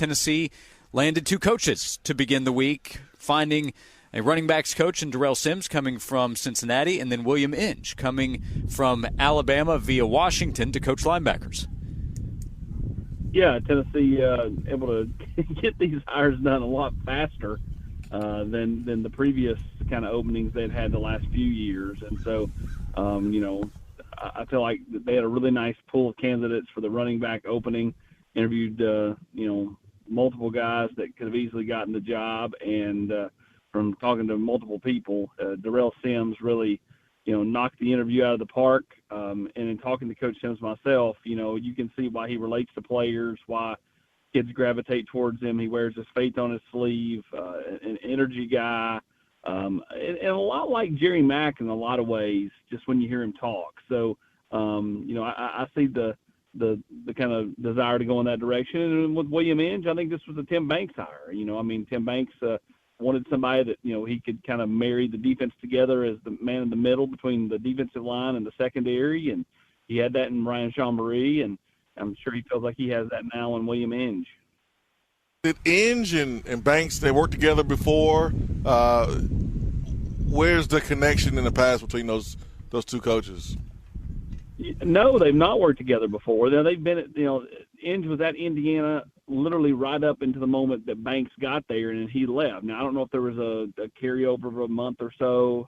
Tennessee landed 2 coaches to begin the week, finding a running backs coach in Darrell Sims coming from Cincinnati, and then William Inge coming from Alabama via Washington to coach linebackers. Yeah, Tennessee able to get these hires done a lot faster than the previous kind of openings they'd had the last few years. And so, I feel like they had a really nice pool of candidates for the running back opening, interviewed, multiple guys that could have easily gotten the job. And from talking to multiple people, Darrell Sims really, knocked the interview out of the park. And in talking to Coach Sims myself, you can see why he relates to players, why kids gravitate towards him. He wears his faith on his sleeve, an energy guy, and a lot like Jerry Mack in a lot of ways, just when you hear him talk. So, I see the kind of desire to go in that direction. And with William Inge, I think this was a Tim Banks hire. Tim Banks wanted somebody that, he could kind of marry the defense together as the man in the middle between the defensive line and the secondary. And he had that in Ryan Chambéry, and I'm sure he feels like he has that now in William Inge. Did Inge and Banks, they worked together before? Where's the connection in the past between those 2 coaches? No, they've not worked together before. They've been, Inge was at Indiana literally right up into the moment that Banks got there and he left. Now, I don't know if there was a carryover of a month or so.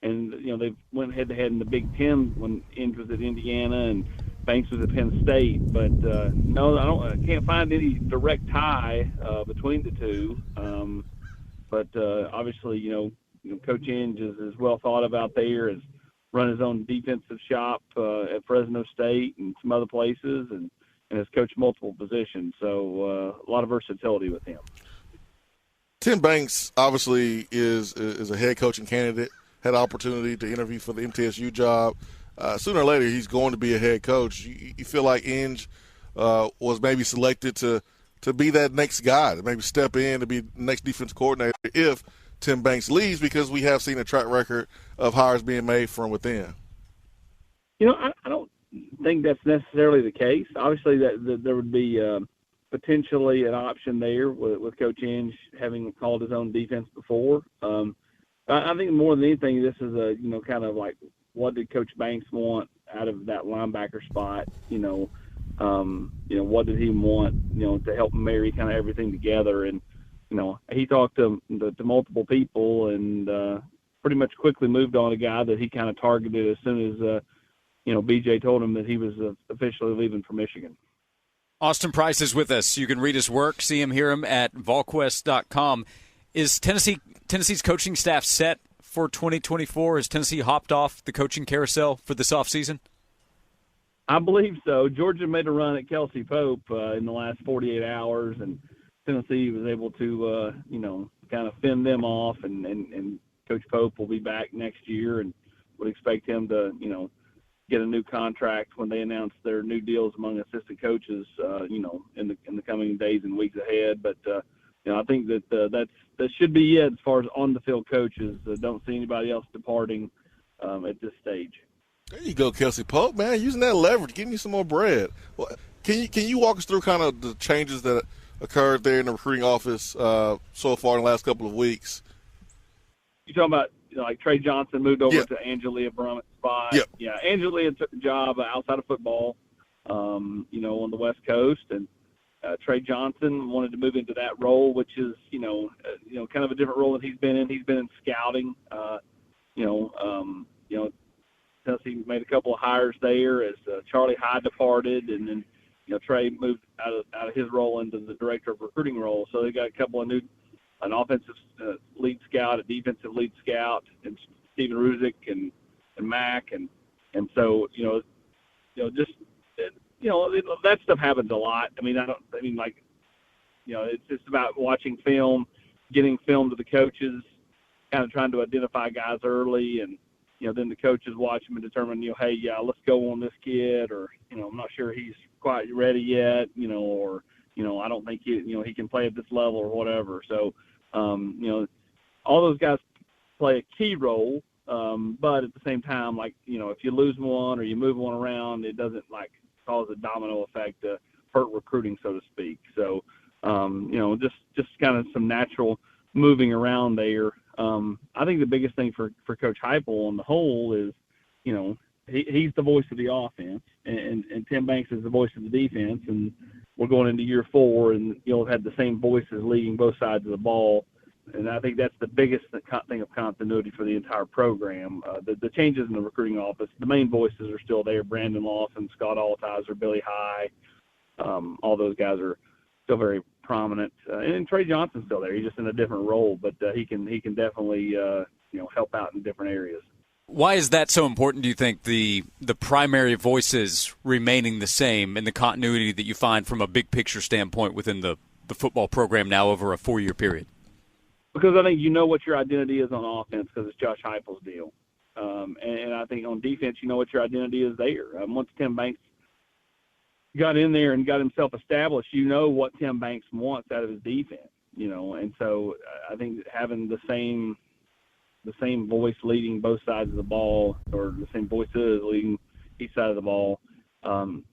And, they went head-to-head in the Big Ten when Inge was at Indiana and Banks was at Penn State. But, no, I can't find any direct tie between the two. But obviously, Coach Inge is well thought of out there, has run his own defensive shop at Fresno State and some other places, and has coached multiple positions. So a lot of versatility with him. Tim Banks obviously is a head coaching candidate, had an opportunity to interview for the MTSU job. Sooner or later, he's going to be a head coach. You feel like Inge was maybe selected to be that next guy, to maybe step in to be the next defense coordinator if Tim Banks leaves, because we have seen a track record of hires being made from within. I don't think that's necessarily the case. Obviously, that there would be potentially an option there with Coach Inge having called his own defense before. I think more than anything, this is a kind of like, what did Coach Banks want out of that linebacker spot? What did he want? To help marry kind of everything together. And he talked to multiple people and pretty much quickly moved on a guy that he kind of targeted as soon as BJ told him that he was officially leaving for Michigan. Austin Price is with us. You can read his work, see him, hear him at Volquest.com. Is Tennessee's coaching staff set for 2024? Has Tennessee hopped off the coaching carousel for this offseason? I believe so. Georgia made a run at Kelsey Pope in the last 48 hours, and Tennessee was able to, kind of fend them off, and Coach Pope will be back next year and would expect him to, get a new contract when they announce their new deals among assistant coaches, in the coming days and weeks ahead. But, I think that should be it as far as on-the-field coaches. Don't see anybody else departing at this stage. There you go, Kelsey Pope, man, using that leverage, getting you some more bread. Well, can you walk us through kind of the changes that occurred there in the recruiting office so far in the last couple of weeks? You talking about like Trey Johnson moved over to Angelia Brummett's spot? Yep. Yeah, Angelia took a job outside of football, on the West Coast, and Trey Johnson wanted to move into that role, which is kind of a different role that he's been in. He's been in scouting. Tennessee made a couple of hires there as Charlie Hyde departed, and then Trey moved out of his role into the director of recruiting role. So they got a couple of an offensive lead scout, a defensive lead scout, and Steven Ruzick and Mack, and so that stuff happens a lot. It's just about watching film, getting film to the coaches, kind of trying to identify guys early, and then the coaches watch them and determine, let's go on this kid, or I'm not sure he's quite ready yet, or I don't think he can play at this level or whatever. So all those guys play a key role, but at the same time, if you lose one or you move one around, it doesn't cause a domino effect to hurt recruiting, so to speak. So Just kind of some natural moving around there. I think the biggest thing for Coach Heupel on the whole is, he's the voice of the offense, and Tim Banks is the voice of the defense, and we're going into year 4, and you'll have had the same voices leading both sides of the ball. And I think that's the biggest thing of continuity for the entire program. The changes in the recruiting office, the main voices are still there. Brandon Lawson, Scott Altizer, Billy High, all those guys are still very prominent. And Trey Johnson's still there. He's just in a different role, but he can definitely help out in different areas. Why is that so important, do you think, the primary voices remaining the same and the continuity that you find from a big picture standpoint within the football program now over a 4-year period? Because I think what your identity is on offense because it's Josh Heupel's deal. And I think on defense, what your identity is there. Once Tim Banks got in there and got himself established, what Tim Banks wants out of his defense, And so I think having the same voice leading both sides of the ball, or the same voices leading each side of the ball,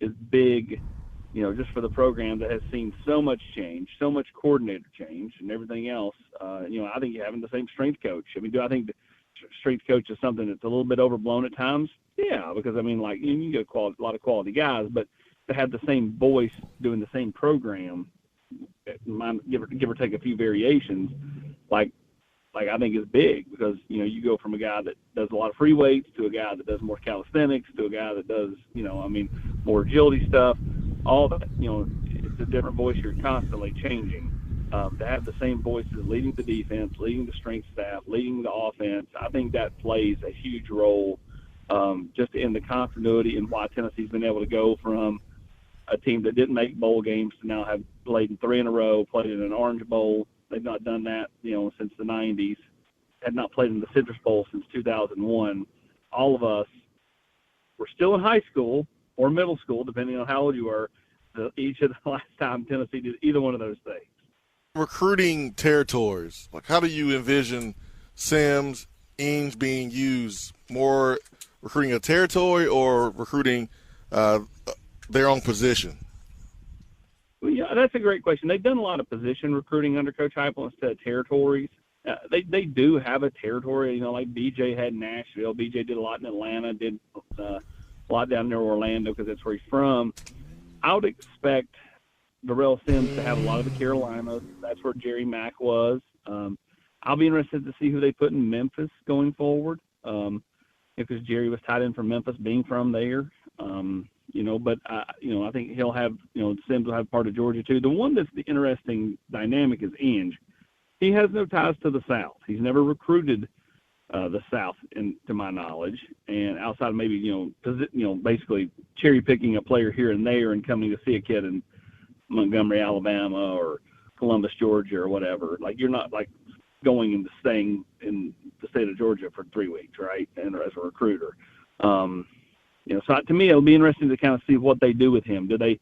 is big, just for the program that has seen so much change, so much coordinator change and everything else. I think having the same strength coach. Do I think the strength coach is something that's a little bit overblown at times? Yeah, because, you get a lot of quality guys, but to have the same voice doing the same program, give or take a few variations, like I think is big, because, you go from a guy that does a lot of free weights to a guy that does more calisthenics to a guy that does, more agility stuff. All that, it's a different voice. You're constantly changing. To have the same voices leading the defense, leading the strength staff, leading the offense, I think that plays a huge role just in the continuity and why Tennessee's been able to go from a team that didn't make bowl games to now have played in 3 in a row, played in an Orange Bowl. They've not done that, since the 90s. Had not played in the Citrus Bowl since 2001. All of us were still in high school or middle school, depending on how old you were, each of the last time Tennessee did either one of those things. Recruiting territories, how do you envision Sims, Inge being used? More recruiting a territory or recruiting their own position? Well, yeah, that's a great question. They've done a lot of position recruiting under Coach Heupel instead of territories. They do have a territory, like BJ had in Nashville. BJ did a lot in Atlanta, did a lot down near Orlando because that's where he's from. I would expect Darrell Sims to have a lot of the Carolinas. That's where Jerry Mack was. I'll be interested to see who they put in Memphis going forward, because Jerry was tied in from Memphis, being from there. But I think he'll have, Sims will have part of Georgia too. The one that's the interesting dynamic is Inge. He has no ties to the South. He's never recruited the South, to my knowledge, and outside of maybe basically cherry picking a player here and there and coming to see a kid in Montgomery, Alabama, or Columbus, Georgia, or whatever. You're not going and staying in the state of Georgia for 3 weeks, right? And as a recruiter, so to me, it'll be interesting to kind of see what they do with him. Do they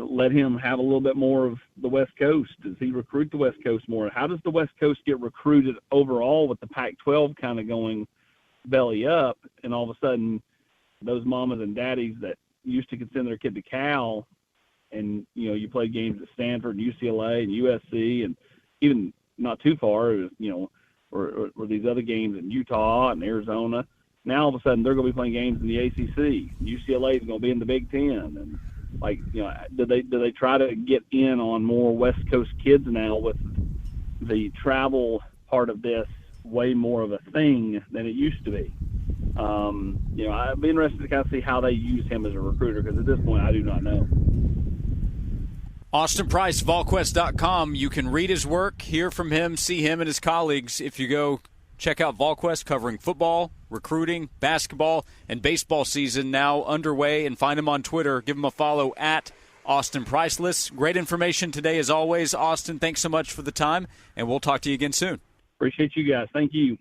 let him have a little bit more of the West Coast? Does he recruit the West Coast more? How does the West Coast get recruited overall with the Pac-12 kind of going belly up, and all of a sudden those mamas and daddies that used to send their kid to Cal, and you play games at Stanford and UCLA and USC, and even not too far, or these other games in Utah and Arizona. Now all of a sudden they're going to be playing games in the ACC. UCLA is going to be in the Big Ten, and do they try to get in on more West Coast kids now with the travel part of this way more of a thing than it used to be? I'd be interested to kind of see how they use him as a recruiter, because at this point I do not know. Austin Price, Volquest.com. You can read his work, hear from him, see him and his colleagues. If you go check out Volquest, covering football, recruiting, basketball, and baseball season now underway, and find him on Twitter. Give him a follow at Austin Priceless. Great information today as always. Austin, thanks so much for the time, and we'll talk to you again soon. Appreciate you guys. Thank you.